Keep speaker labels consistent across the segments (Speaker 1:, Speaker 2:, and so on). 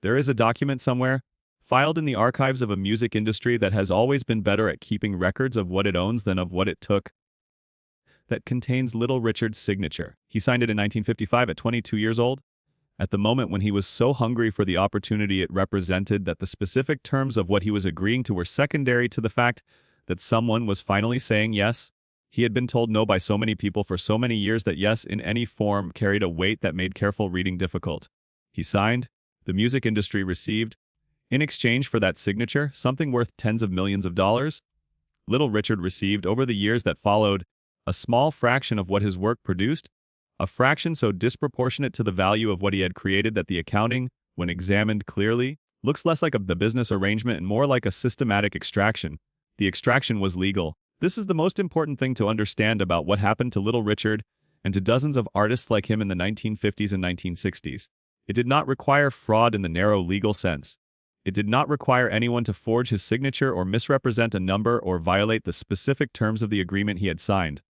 Speaker 1: There is a document somewhere, filed in the archives of a music industry that has always been better at keeping records of what it owns than of what it took, that contains Little Richard's signature. He signed it in 1955 at 22 years old. At the moment when he was so hungry for the opportunity it represented, that the specific terms of what he was agreeing to were secondary to the fact that someone was finally saying yes. He had been told no by so many people for so many years that yes in any form carried a weight that made careful reading difficult. He signed. The music industry received, in exchange for that signature, something worth tens of millions of dollars. Little Richard received, over the years that followed, a small fraction of what his work produced, a fraction so disproportionate to the value of what he had created that the accounting, when examined clearly, looks less like a business arrangement and more like a systematic extraction. The extraction was legal. This is the most important thing to understand about what happened to Little Richard and to dozens of artists like him in the 1950s and 1960s. It did not require fraud in the narrow legal sense. It did not require anyone to forge his signature or misrepresent a number or violate the specific terms of the agreement he had signed.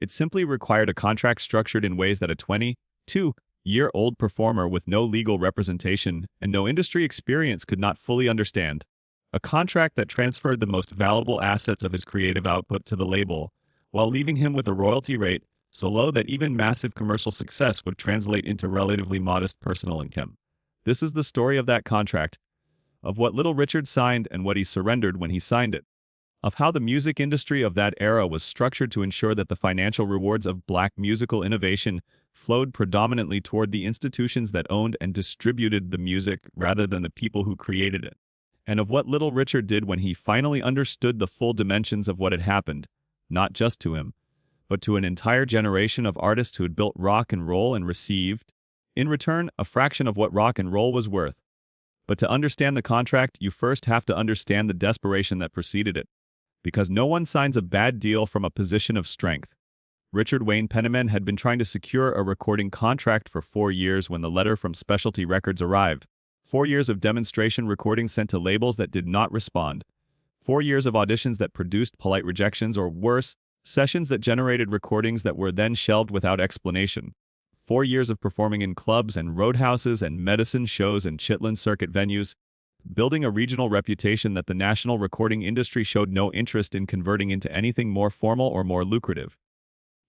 Speaker 1: It simply required a contract structured in ways that a 22-year-old performer with no legal representation and no industry experience could not fully understand. A contract that transferred the most valuable assets of his creative output to the label, while leaving him with a royalty rate so low that even massive commercial success would translate into relatively modest personal income. This is the story of that contract, of what Little Richard signed and what he surrendered when he signed it, of how the music industry of that era was structured to ensure that the financial rewards of black musical innovation flowed predominantly toward the institutions that owned and distributed the music rather than the people who created it, and of what Little Richard did when he finally understood the full dimensions of what had happened, not just to him, but to an entire generation of artists who had built rock and roll and received, in return, a fraction of what rock and roll was worth. But to understand the contract, you first have to understand the desperation that preceded it, because no one signs a bad deal from a position of strength. Richard Wayne Penniman had been trying to secure a recording contract for 4 years when the letter from Specialty Records arrived. 4 years of demonstration recordings sent to labels that did not respond. 4 years of auditions that produced polite rejections, or worse, sessions that generated recordings that were then shelved without explanation. 4 years of performing in clubs and roadhouses and medicine shows and Chitlin circuit venues, building a regional reputation that the national recording industry showed no interest in converting into anything more formal or more lucrative.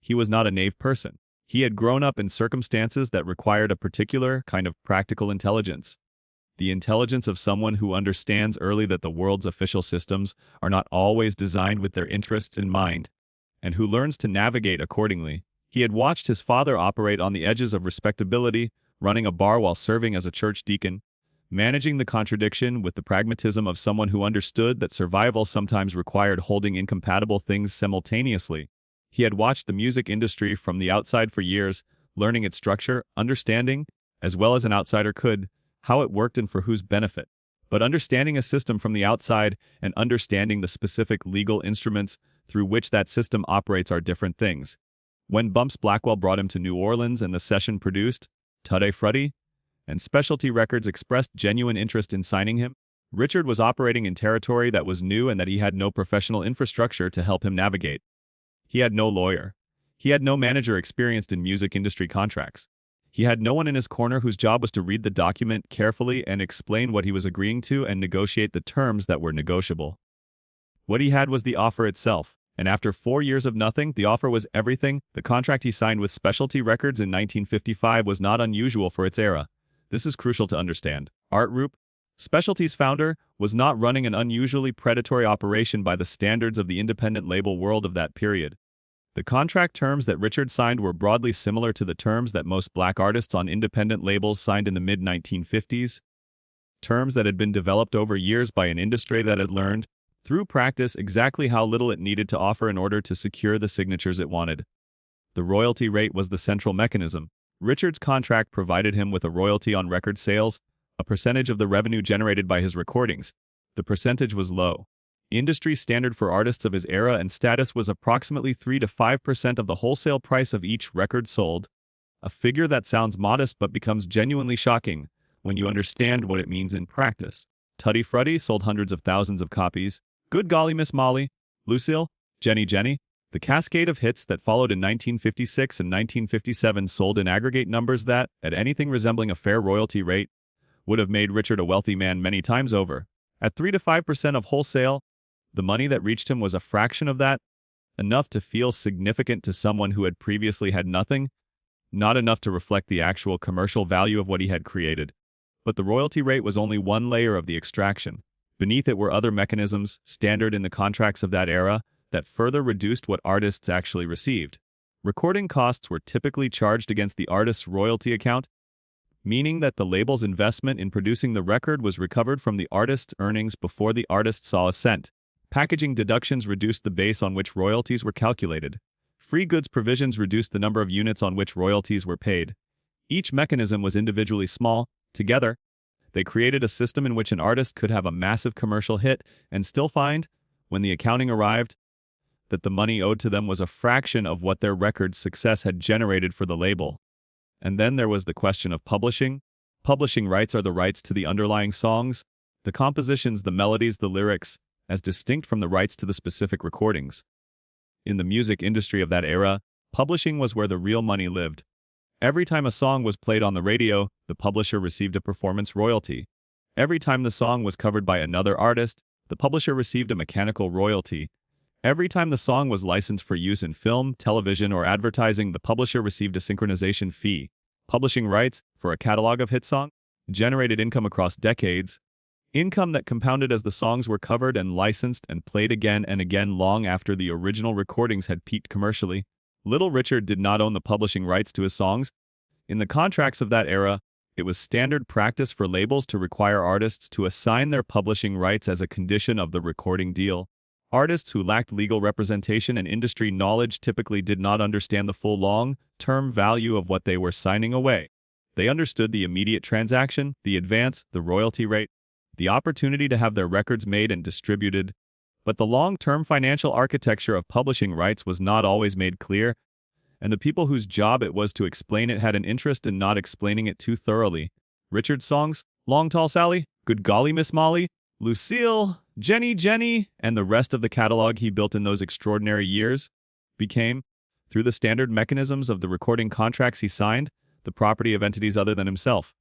Speaker 1: He was not a naive person. He had grown up in circumstances that required a particular kind of practical intelligence. The intelligence of someone who understands early that the world's official systems are not always designed with their interests in mind, and who learns to navigate accordingly. He had watched his father operate on the edges of respectability, running a bar while serving as a church deacon, managing the contradiction with the pragmatism of someone who understood that survival sometimes required holding incompatible things simultaneously. He had watched the music industry from the outside for years, learning its structure, understanding, as well as an outsider could, how it worked and for whose benefit. But understanding a system from the outside and understanding the specific legal instruments through which that system operates are different things. When Bumps Blackwell brought him to New Orleans and the session produced, Tutti Frutti, and Specialty Records expressed genuine interest in signing him, Richard was operating in territory that was new and that he had no professional infrastructure to help him navigate. He had no lawyer. He had no manager experienced in music industry contracts. He had no one in his corner whose job was to read the document carefully and explain what he was agreeing to and negotiate the terms that were negotiable. What he had was the offer itself, and after 4 years of nothing, the offer was everything. The contract he signed with Specialty Records in 1955 was not unusual for its era. This is crucial to understand. Art Rupe, Specialty's founder, was not running an unusually predatory operation by the standards of the independent label world of that period. The contract terms that Richard signed were broadly similar to the terms that most black artists on independent labels signed in the mid-1950s, terms that had been developed over years by an industry that had learned, through practice, exactly how little it needed to offer in order to secure the signatures it wanted. The royalty rate was the central mechanism. Richard's contract provided him with a royalty on record sales, a percentage of the revenue generated by his recordings. The percentage was low. Industry standard for artists of his era and status was approximately 3 to 5% of the wholesale price of each record sold, a figure that sounds modest but becomes genuinely shocking when you understand what it means in practice. Tutti Frutti sold hundreds of thousands of copies. Good Golly Miss Molly, Lucille, Jenny Jenny, the cascade of hits that followed in 1956 and 1957 sold in aggregate numbers that, at anything resembling a fair royalty rate, would have made Richard a wealthy man many times over. At 3 to 5% of wholesale, the money that reached him was a fraction of that, enough to feel significant to someone who had previously had nothing, not enough to reflect the actual commercial value of what he had created. But the royalty rate was only one layer of the extraction. Beneath it were other mechanisms, standard in the contracts of that era, that further reduced what artists actually received. Recording costs were typically charged against the artist's royalty account, meaning that the label's investment in producing the record was recovered from the artist's earnings before the artist saw a cent. Packaging deductions reduced the base on which royalties were calculated. Free goods provisions reduced the number of units on which royalties were paid. Each mechanism was individually small. Together, they created a system in which an artist could have a massive commercial hit and still find, when the accounting arrived, that the money owed to them was a fraction of what their record's success had generated for the label. And then there was the question of publishing. Publishing rights are the rights to the underlying songs, the compositions, the melodies, the lyrics, as distinct from the rights to the specific recordings. In the music industry of that era, publishing was where the real money lived. Every time a song was played on the radio, the publisher received a performance royalty. Every time the song was covered by another artist, the publisher received a mechanical royalty. Every time the song was licensed for use in film, television, or advertising, the publisher received a synchronization fee. Publishing rights, for a catalog of hit songs, generated income across decades, income that compounded as the songs were covered and licensed and played again and again long after the original recordings had peaked commercially. Little Richard did not own the publishing rights to his songs. In the contracts of that era, it was standard practice for labels to require artists to assign their publishing rights as a condition of the recording deal. Artists who lacked legal representation and industry knowledge typically did not understand the full long-term value of what they were signing away. They understood the immediate transaction, the advance, the royalty rate, the opportunity to have their records made and distributed, but the long-term financial architecture of publishing rights was not always made clear, and the people whose job it was to explain it had an interest in not explaining it too thoroughly. Richard's songs, Long Tall Sally, Good Golly Miss Molly, Lucille, Jenny, and the rest of the catalog he built in those extraordinary years, became, through the standard mechanisms of the recording contracts he signed, the property of entities other than himself.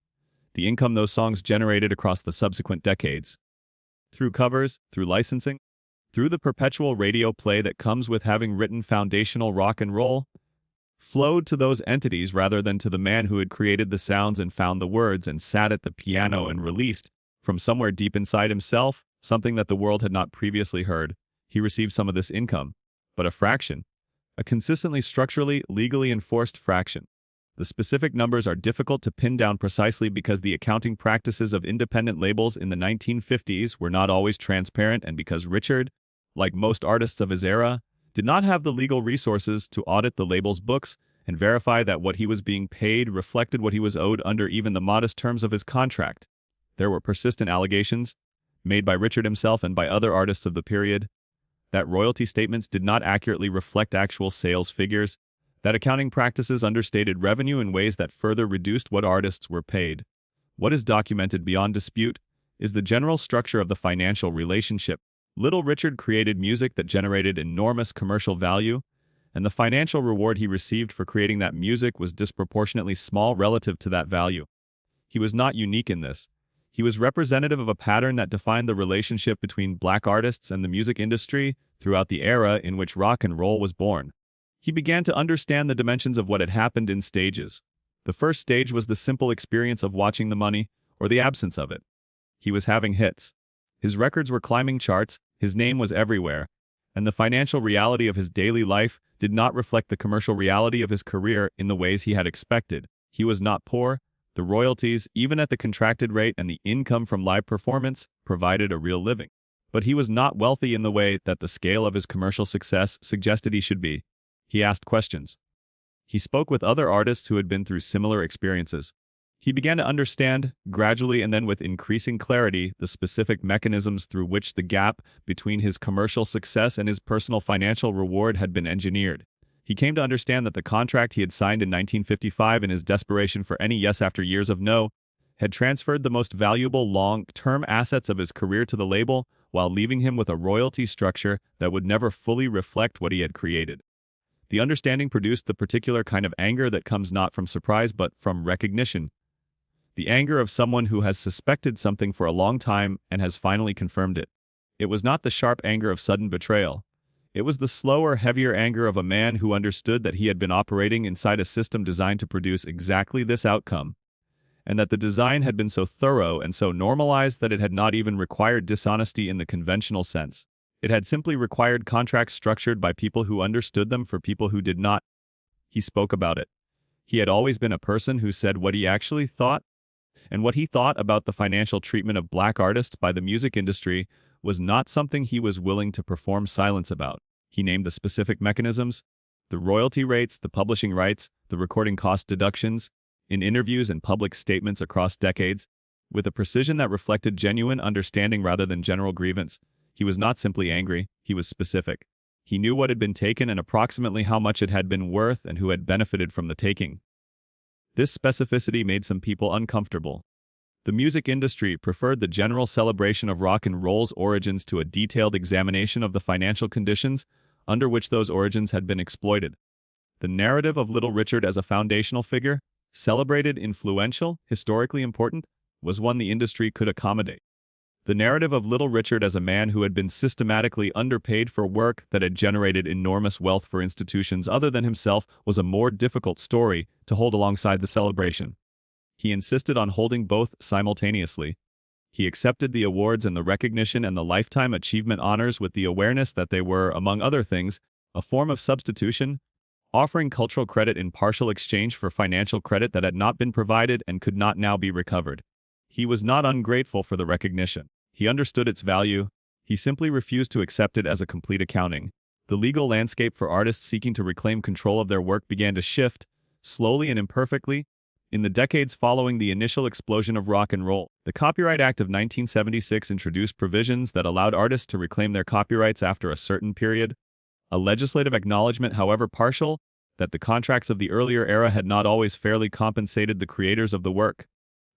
Speaker 1: The income those songs generated across the subsequent decades, through covers, through licensing, through the perpetual radio play that comes with having written foundational rock and roll, flowed to those entities rather than to the man who had created the sounds and found the words and sat at the piano and released, from somewhere deep inside himself, something that the world had not previously heard. He received some of this income, but a fraction, a consistently structurally, legally enforced fraction. The specific numbers are difficult to pin down precisely because the accounting practices of independent labels in the 1950s were not always transparent, and because Richard, like most artists of his era, did not have the legal resources to audit the label's books and verify that what he was being paid reflected what he was owed under even the modest terms of his contract. There were persistent allegations, made by Richard himself and by other artists of the period, that royalty statements did not accurately reflect actual sales figures, that accounting practices understated revenue in ways that further reduced what artists were paid. What is documented beyond dispute is the general structure of the financial relationship. Little Richard created music that generated enormous commercial value, and the financial reward he received for creating that music was disproportionately small relative to that value. He was not unique in this. He was representative of a pattern that defined the relationship between black artists and the music industry throughout the era in which rock and roll was born. He began to understand the dimensions of what had happened in stages. The first stage was the simple experience of watching the money, or the absence of it. He was having hits. His records were climbing charts, his name was everywhere, and the financial reality of his daily life did not reflect the commercial reality of his career in the ways he had expected. He was not poor. The royalties, even at the contracted rate, and the income from live performance provided a real living. But he was not wealthy in the way that the scale of his commercial success suggested he should be. He asked questions. He spoke with other artists who had been through similar experiences. He began to understand, gradually and then with increasing clarity, the specific mechanisms through which the gap between his commercial success and his personal financial reward had been engineered. He came to understand that the contract he had signed in 1955 in his desperation for any yes after years of no had transferred the most valuable long-term assets of his career to the label while leaving him with a royalty structure that would never fully reflect what he had created. The understanding produced the particular kind of anger that comes not from surprise but from recognition. The anger of someone who has suspected something for a long time and has finally confirmed it. It was not the sharp anger of sudden betrayal. It was the slower, heavier anger of a man who understood that he had been operating inside a system designed to produce exactly this outcome, and that the design had been so thorough and so normalized that it had not even required dishonesty in the conventional sense. It had simply required contracts structured by people who understood them for people who did not. He spoke about it. He had always been a person who said what he actually thought, and what he thought about the financial treatment of black artists by the music industry was not something he was willing to perform silence about. He named the specific mechanisms, the royalty rates, the publishing rights, the recording cost deductions, in interviews and public statements across decades, with a precision that reflected genuine understanding rather than general grievance. He was not simply angry, he was specific. He knew what had been taken and approximately how much it had been worth and who had benefited from the taking. This specificity made some people uncomfortable. The music industry preferred the general celebration of rock and roll's origins to a detailed examination of the financial conditions under which those origins had been exploited. The narrative of Little Richard as a foundational figure, celebrated, influential, historically important, was one the industry could accommodate. The narrative of Little Richard as a man who had been systematically underpaid for work that had generated enormous wealth for institutions other than himself was a more difficult story to hold alongside the celebration. He insisted on holding both simultaneously. He accepted the awards and the recognition and the lifetime achievement honors with the awareness that they were, among other things, a form of substitution, offering cultural credit in partial exchange for financial credit that had not been provided and could not now be recovered. He was not ungrateful for the recognition. He understood its value. He simply refused to accept it as a complete accounting. The legal landscape for artists seeking to reclaim control of their work began to shift, slowly and imperfectly, in the decades following the initial explosion of rock and roll. The Copyright Act of 1976 introduced provisions that allowed artists to reclaim their copyrights after a certain period. A legislative acknowledgement, however partial, that the contracts of the earlier era had not always fairly compensated the creators of the work.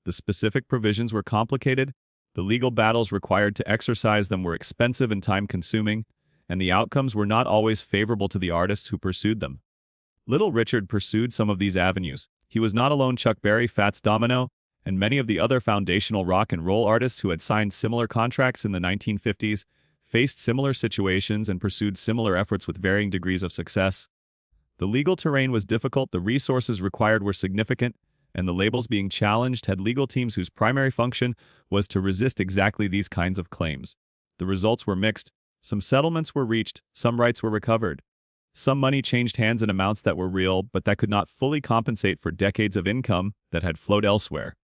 Speaker 1: The specific provisions were complicated, the legal battles required to exercise them were expensive and time-consuming, and the outcomes were not always favorable to the artists who pursued them. Little Richard pursued some of these avenues. He was not alone. Chuck Berry, Fats Domino, and many of the other foundational rock and roll artists who had signed similar contracts in the 1950s faced similar situations and pursued similar efforts with varying degrees of success. The legal terrain was difficult, the resources required were significant, and the labels being challenged had legal teams whose primary function was to resist exactly these kinds of claims. The results were mixed. Some settlements were reached, some rights were recovered. Some money changed hands in amounts that were real, but that could not fully compensate for decades of income that had flowed elsewhere.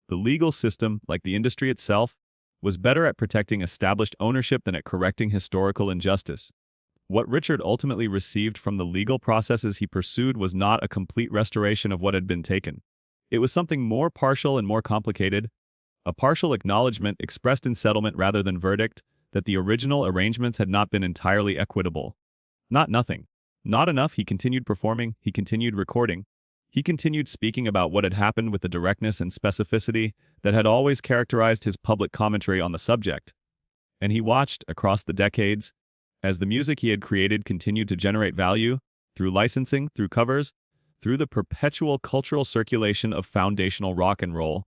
Speaker 1: The legal system, like the industry itself, was better at protecting established ownership than at correcting historical injustice. What Richard ultimately received from the legal processes he pursued was not a complete restoration of what had been taken. It was something more partial and more complicated, a partial acknowledgement expressed in settlement rather than verdict, that the original arrangements had not been entirely equitable. Not nothing. Not enough. He continued performing, he continued recording. He continued speaking about what had happened with the directness and specificity that had always characterized his public commentary on the subject. And he watched, across the decades, as the music he had created continued to generate value, through licensing, through covers, through the perpetual cultural circulation of foundational rock and roll,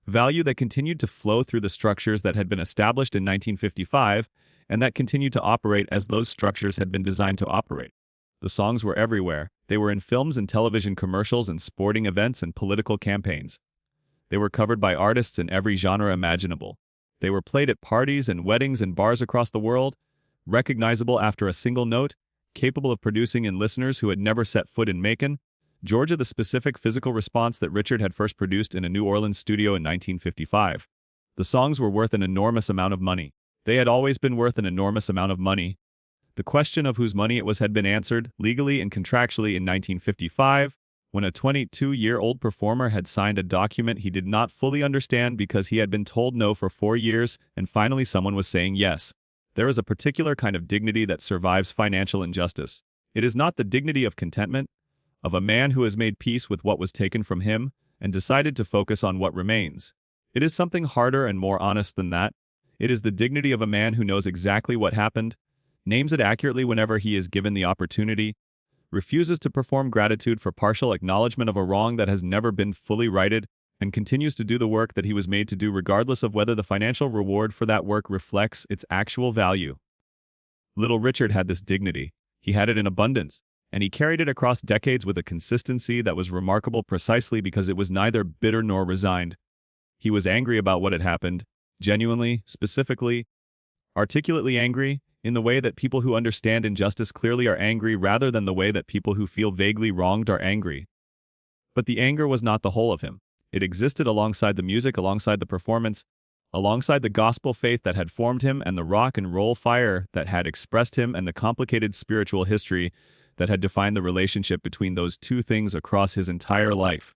Speaker 1: value that continued to flow through the structures that had been established in 1955 and that continued to operate as those structures had been designed to operate. The songs were everywhere. They were in films and television commercials and sporting events and political campaigns. They were covered by artists in every genre imaginable. They were played at parties and weddings and bars across the world, recognizable after a single note, capable of producing in listeners who had never set foot in Macon, Georgia, the specific physical response that Richard had first produced in a New Orleans studio in 1955. The songs were worth an enormous amount of money. They had always been worth an enormous amount of money. The question of whose money it was had been answered, legally and contractually, in 1955, when a 22-year-old performer had signed a document he did not fully understand because he had been told no for 4 years, and finally someone was saying yes. There is a particular kind of dignity that survives financial injustice. It is not the dignity of contentment, of a man who has made peace with what was taken from him and decided to focus on what remains. It is something harder and more honest than that. It is the dignity of a man who knows exactly what happened, names it accurately whenever he is given the opportunity, refuses to perform gratitude for partial acknowledgement of a wrong that has never been fully righted, and continues to do the work that he was made to do regardless of whether the financial reward for that work reflects its actual value. Little Richard had this dignity. He had it in abundance, and he carried it across decades with a consistency that was remarkable precisely because it was neither bitter nor resigned. He was angry about what had happened, genuinely, specifically, articulately angry, in the way that people who understand injustice clearly are angry rather than the way that people who feel vaguely wronged are angry. But the anger was not the whole of him. It existed alongside the music, alongside the performance, alongside the gospel faith that had formed him and the rock and roll fire that had expressed him and the complicated spiritual history that had defined the relationship between those two things across his entire life.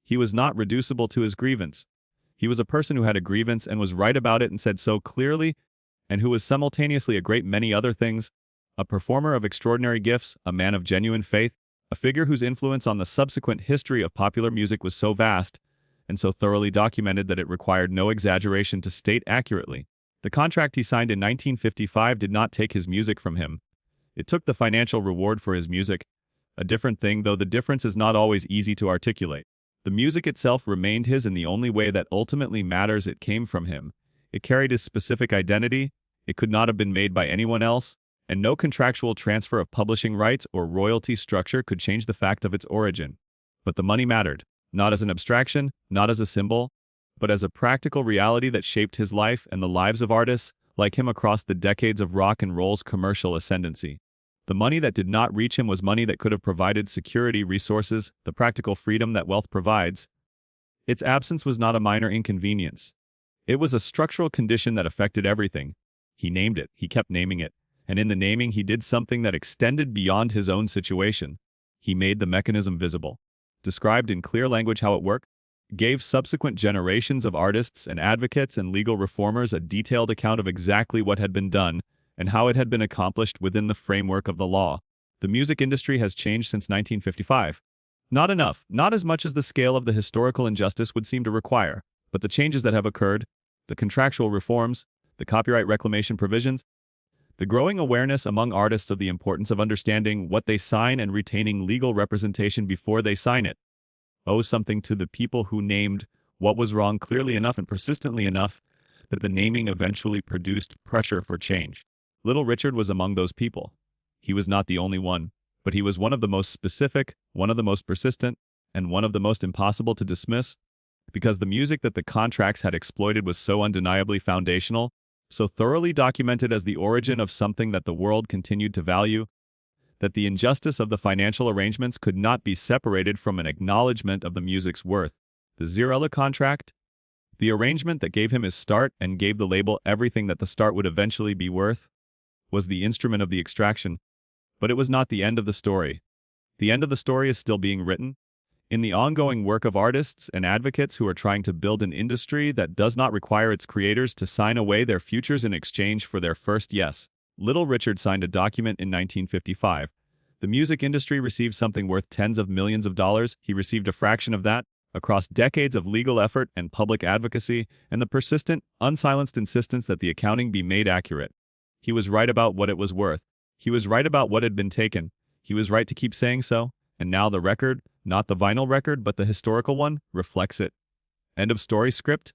Speaker 1: He was not reducible to his grievance. He was a person who had a grievance and was right about it and said so clearly, and who was simultaneously a great many other things, a performer of extraordinary gifts, a man of genuine faith, a figure whose influence on the subsequent history of popular music was so vast and so thoroughly documented that it required no exaggeration to state accurately. The contract he signed in 1955 did not take his music from him. It took the financial reward for his music, a different thing, though the difference is not always easy to articulate. The music itself remained his in the only way that ultimately matters. It came from him. It carried his specific identity. It could not have been made by anyone else, and no contractual transfer of publishing rights or royalty structure could change the fact of its origin. But the money mattered, not as an abstraction, not as a symbol, but as a practical reality that shaped his life and the lives of artists like him across the decades of rock and roll's commercial ascendancy. The money that did not reach him was money that could have provided security, resources, the practical freedom that wealth provides. Its absence was not a minor inconvenience. It was a structural condition that affected everything. He named it, he kept naming it, and in the naming he did something that extended beyond his own situation. He made the mechanism visible, described in clear language how it worked, gave subsequent generations of artists and advocates and legal reformers a detailed account of exactly what had been done and how it had been accomplished within the framework of the law. The music industry has changed since 1955. Not enough, not as much as the scale of the historical injustice would seem to require, but the changes that have occurred, the contractual reforms, the copyright reclamation provisions, the growing awareness among artists of the importance of understanding what they sign and retaining legal representation before they sign it, owe something to the people who named what was wrong clearly enough and persistently enough that the naming eventually produced pressure for change. Little Richard was among those people. He was not the only one, but he was one of the most specific, one of the most persistent, and one of the most impossible to dismiss, because the music that the contracts had exploited was so undeniably foundational, so thoroughly documented as the origin of something that the world continued to value, that the injustice of the financial arrangements could not be separated from an acknowledgement of the music's worth. The Zirella contract, the arrangement that gave him his start and gave the label everything that the start would eventually be worth, was the instrument of the extraction, but it was not the end of the story. The end of the story is still being written, in the ongoing work of artists and advocates who are trying to build an industry that does not require its creators to sign away their futures in exchange for their first yes. Little Richard signed a document in 1955. The music industry received something worth tens of millions of dollars. He received a fraction of that, across decades of legal effort and public advocacy, and the persistent, unsilenced insistence that the accounting be made accurate. He was right about what it was worth. He was right about what had been taken. He was right to keep saying so, and now the record, not the vinyl record but the historical one, reflects it. End of story. Script.